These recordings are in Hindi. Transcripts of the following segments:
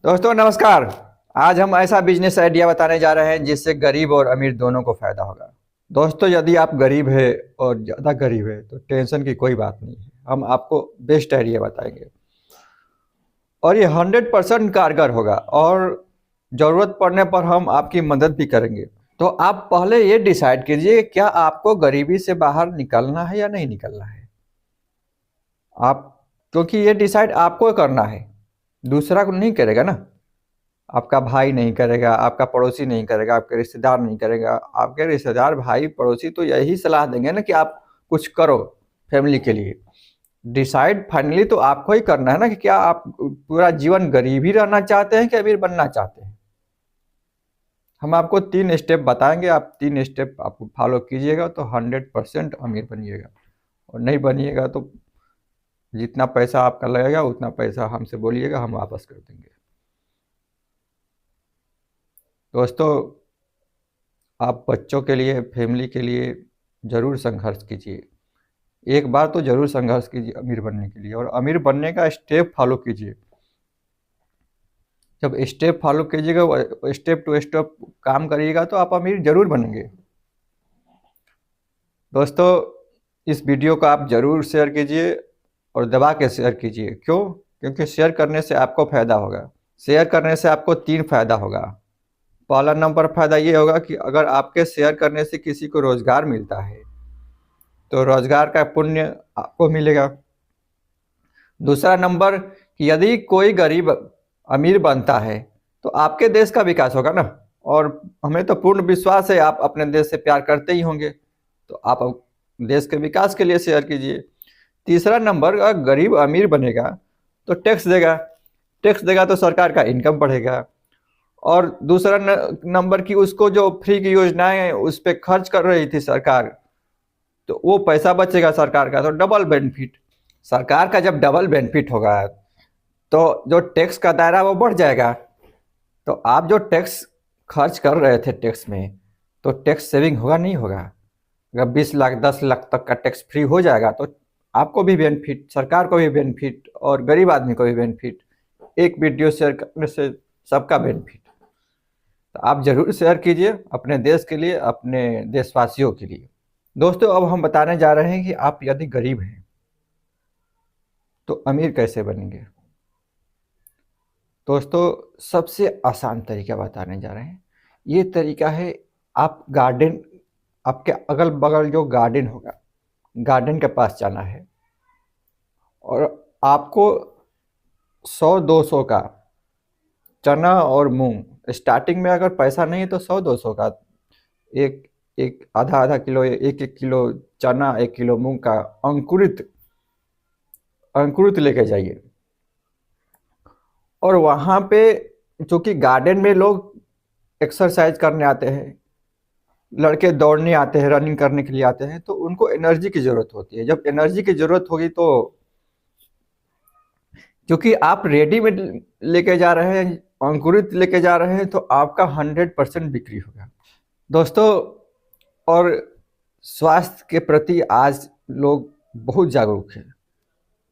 दोस्तों नमस्कार। आज हम ऐसा बिजनेस आइडिया बताने जा रहे हैं जिससे गरीब और अमीर दोनों को फायदा होगा। दोस्तों यदि आप गरीब है और ज़्यादा गरीब है तो टेंशन की कोई बात नहीं है। हम आपको बेस्ट आइडिया बताएंगे और ये 100% कारगर होगा और ज़रूरत पड़ने पर हम आपकी मदद भी करेंगे। तो आप पहले ये डिसाइड कीजिए क्या आपको गरीबी से बाहर निकलना है या नहीं निकलना है। आप क्योंकि ये डिसाइड आपको करना है, दूसरा को नहीं करेगा ना। आपका भाई नहीं करेगा, आपका पड़ोसी नहीं करेगा, आपके रिश्तेदार नहीं करेगा। आपके रिश्तेदार, भाई, पड़ोसी तो यही सलाह देंगे ना कि आप कुछ करो फैमिली के लिए। डिसाइड फाइनली तो आपको ही करना है ना कि क्या आप पूरा जीवन गरीब ही रहना चाहते हैं कि अमीर बनना चाहते हैं। हम आपको 3 स्टेप बताएंगे, आप 3 स्टेप आप फॉलो कीजिएगा तो 100% अमीर बनिएगा। और नहीं बनिएगा तो जितना पैसा आपका लगेगा उतना पैसा हमसे बोलिएगा, हम वापस कर देंगे। दोस्तों आप बच्चों के लिए, फैमिली के लिए ज़रूर संघर्ष कीजिए। एक बार तो ज़रूर संघर्ष कीजिए अमीर बनने के लिए, और अमीर बनने का स्टेप फॉलो कीजिए। जब स्टेप फॉलो कीजिएगा, स्टेप टू स्टेप काम करिएगा तो आप अमीर ज़रूर बनेंगे। दोस्तों इस वीडियो को आप ज़रूर शेयर कीजिए और दबा के शेयर कीजिए। क्यों? क्योंकि शेयर करने से आपको फ़ायदा होगा। शेयर करने से आपको 3 फायदा होगा। पहला नंबर फ़ायदा ये होगा कि अगर आपके शेयर करने से किसी को रोज़गार मिलता है तो रोज़गार का पुण्य आपको मिलेगा। दूसरा नंबर कि यदि कोई गरीब अमीर बनता है तो आपके देश का विकास होगा ना। और हमें तो पूर्ण विश्वास है आप अपने देश से प्यार करते ही होंगे, तो आप देश के विकास के लिए शेयर कीजिए। तीसरा नंबर, अगर गरीब अमीर बनेगा तो टैक्स देगा। टैक्स देगा तो सरकार का इनकम बढ़ेगा। और दूसरा नंबर कि उसको जो फ्री की योजनाएं उस पर खर्च कर रही थी सरकार, तो वो पैसा बचेगा सरकार का, तो डबल बेनिफिट। सरकार का जब डबल बेनिफिट होगा तो जो टैक्स का दायरा वो बढ़ जाएगा। तो आप जो टैक्स खर्च कर रहे थे टैक्स में, तो टैक्स सेविंग होगा नहीं होगा। अगर 20 लाख 10 लाख तक का टैक्स फ्री हो जाएगा तो आपको भी बेनिफिट, सरकार को भी बेनिफिट और गरीब आदमी को भी बेनिफिट। एक वीडियो शेयर करने से सबका बेनिफिट। तो आप ज़रूर शेयर कीजिए अपने देश के लिए, अपने देशवासियों के लिए। दोस्तों अब हम बताने जा रहे हैं कि आप यदि गरीब हैं तो अमीर कैसे बनेंगे। दोस्तों सबसे आसान तरीका बताने जा रहे हैं। ये तरीका है, आप गार्डन, आपके अगल बगल जो गार्डन होगा, गार्डन के पास जाना है और आपको 100-200 का चना और मूंग, स्टार्टिंग में अगर पैसा नहीं है तो 100-200 का एक एक आधा आधा किलो, 1-1 किलो चना, 1 किलो मूंग का अंकुरित अंकुरित लेके जाइए। और वहाँ पे चूँकि गार्डन में लोग एक्सरसाइज करने आते हैं, लड़के दौड़ने आते हैं, रनिंग करने के लिए आते हैं, तो उनको एनर्जी की ज़रूरत होती है। जब एनर्जी की ज़रूरत होगी तो क्योंकि आप रेडीमेड लेके जा रहे हैं, अंकुरित लेके जा रहे हैं, तो आपका 100% बिक्री होगा। दोस्तों और स्वास्थ्य के प्रति आज लोग बहुत जागरूक हैं,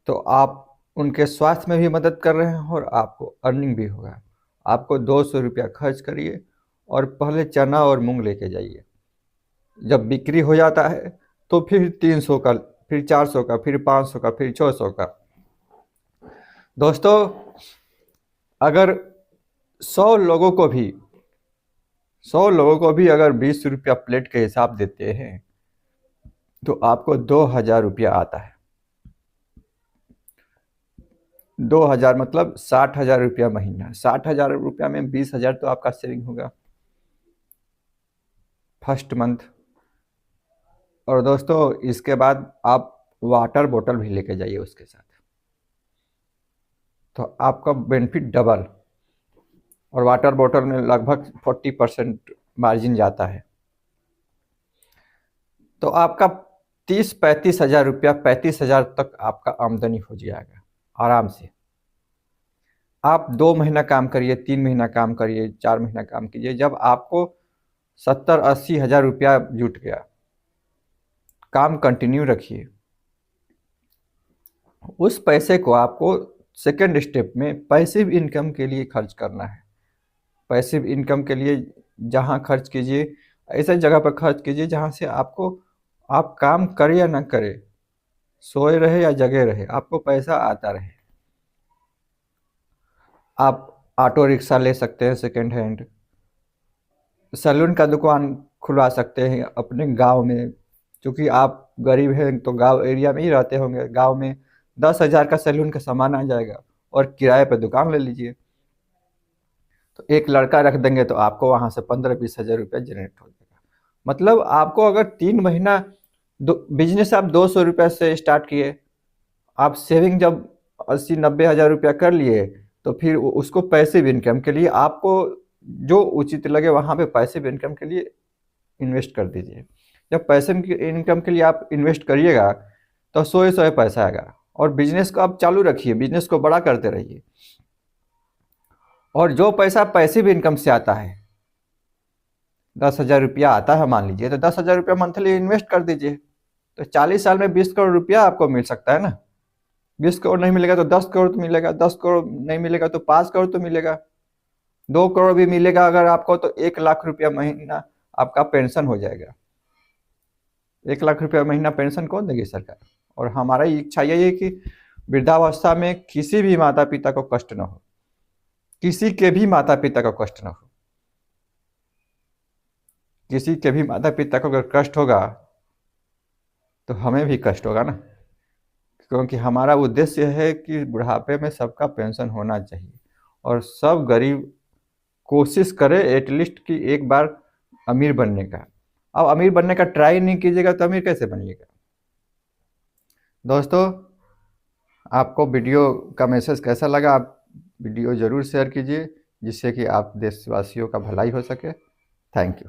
तो आप उनके स्वास्थ्य में भी मदद कर रहे हैं और आपको अर्निंग भी होगा। आपको 200 रुपया खर्च करिए और पहले चना और मूंग लेके जाइए। जब बिक्री हो जाता है तो फिर 300 का, फिर 400 का, फिर 500 का, फिर 600 का। दोस्तों अगर 100 लोगों को भी अगर 20 रुपया प्लेट के हिसाब देते हैं तो आपको 2000 रुपया आता है। 2000 मतलब 60,000 रुपया महीना। 60,000 रुपया में 20,000 तो आपका सेविंग होगा फर्स्ट मंथ। और दोस्तों इसके बाद आप वाटर बोतल भी लेके जाइए उसके साथ, तो आपका बेनिफिट डबल। और वाटर बोतल में लगभग 40% मार्जिन जाता है। तो आपका 30-35 हज़ार रुपया, 35,000 तक आपका आमदनी हो जाएगा आराम से। आप 2 महीना काम करिए, 3 महीना काम करिए, 4 महीना काम कीजिए। जब आपको 70-80 हज़ार रुपया जुट गया, काम कंटिन्यू रखिए। उस पैसे को आपको सेकंड स्टेप में पैसिव इनकम के लिए खर्च करना है। पैसिव इनकम के लिए जहाँ खर्च कीजिए, ऐसे जगह पर खर्च कीजिए जहाँ से आप काम करें या ना करें, सोए रहे या जगे रहे, आपको पैसा आता रहे। आप ऑटो रिक्शा ले सकते हैं सेकेंड हैंड, सैलून का दुकान खुलवा सकते हैं अपने गांव में, क्योंकि आप गरीब हैं तो गांव एरिया में ही रहते होंगे। गांव में 10,000 का सैलून का सामान आ जाएगा और किराए पर दुकान ले लीजिए, तो एक लड़का रख देंगे तो आपको वहाँ से 15-20 हज़ार रुपया जनरेट हो जाएगा। मतलब आपको अगर 3 महीना बिजनेस आप 200 रुपये से स्टार्ट किए, आप सेविंग जब 80-90 हज़ार रुपया कर लिए, तो फिर उसको पैसिव इनकम के लिए आपको जो उचित लगे वहाँ पे पैसिव इनकम के लिए इन्वेस्ट कर दीजिए। जब पैसिव इनकम के लिए आप इन्वेस्ट करिएगा तो सोए सोए पैसा आएगा, और बिजनेस को आप चालू रखिए, बिजनेस को बड़ा करते रहिए। और जो पैसा पैसिव इनकम से आता है, 10,000 रुपया आता है मान लीजिए, तो 10,000 रुपया मंथली इन्वेस्ट कर दीजिए, तो 40 साल में 20 करोड़ रुपया आपको मिल सकता है ना। 20 करोड़ नहीं मिलेगा तो 10 करोड़ तो मिलेगा, 10 करोड़ नहीं मिलेगा तो 5 करोड़ तो मिलेगा, 2 करोड़ भी मिलेगा अगर आपको तो 1 लाख रुपया महीना आपका पेंशन हो जाएगा। 1 लाख रुपया महीना पेंशन कौन देगी? सरकार। और हमारा इच्छा यही है कि वृद्धावस्था में किसी भी माता पिता को कष्ट न हो, किसी के भी माता पिता को कष्ट न हो। किसी के भी माता पिता को अगर कष्ट होगा तो हमें भी कष्ट होगा ना, क्योंकि हमारा उद्देश्य है कि बुढ़ापे में सबका पेंशन होना चाहिए और सब गरीब कोशिश करे एटलीस्ट कि एक बार अमीर बनने का। अब अमीर बनने का ट्राई नहीं कीजिएगा तो अमीर कैसे बनिएगा? दोस्तों, आपको वीडियो का मैसेज कैसा लगा? आप वीडियो ज़रूर शेयर कीजिए जिससे कि आप देशवासियों का भलाई हो सके। Thank you.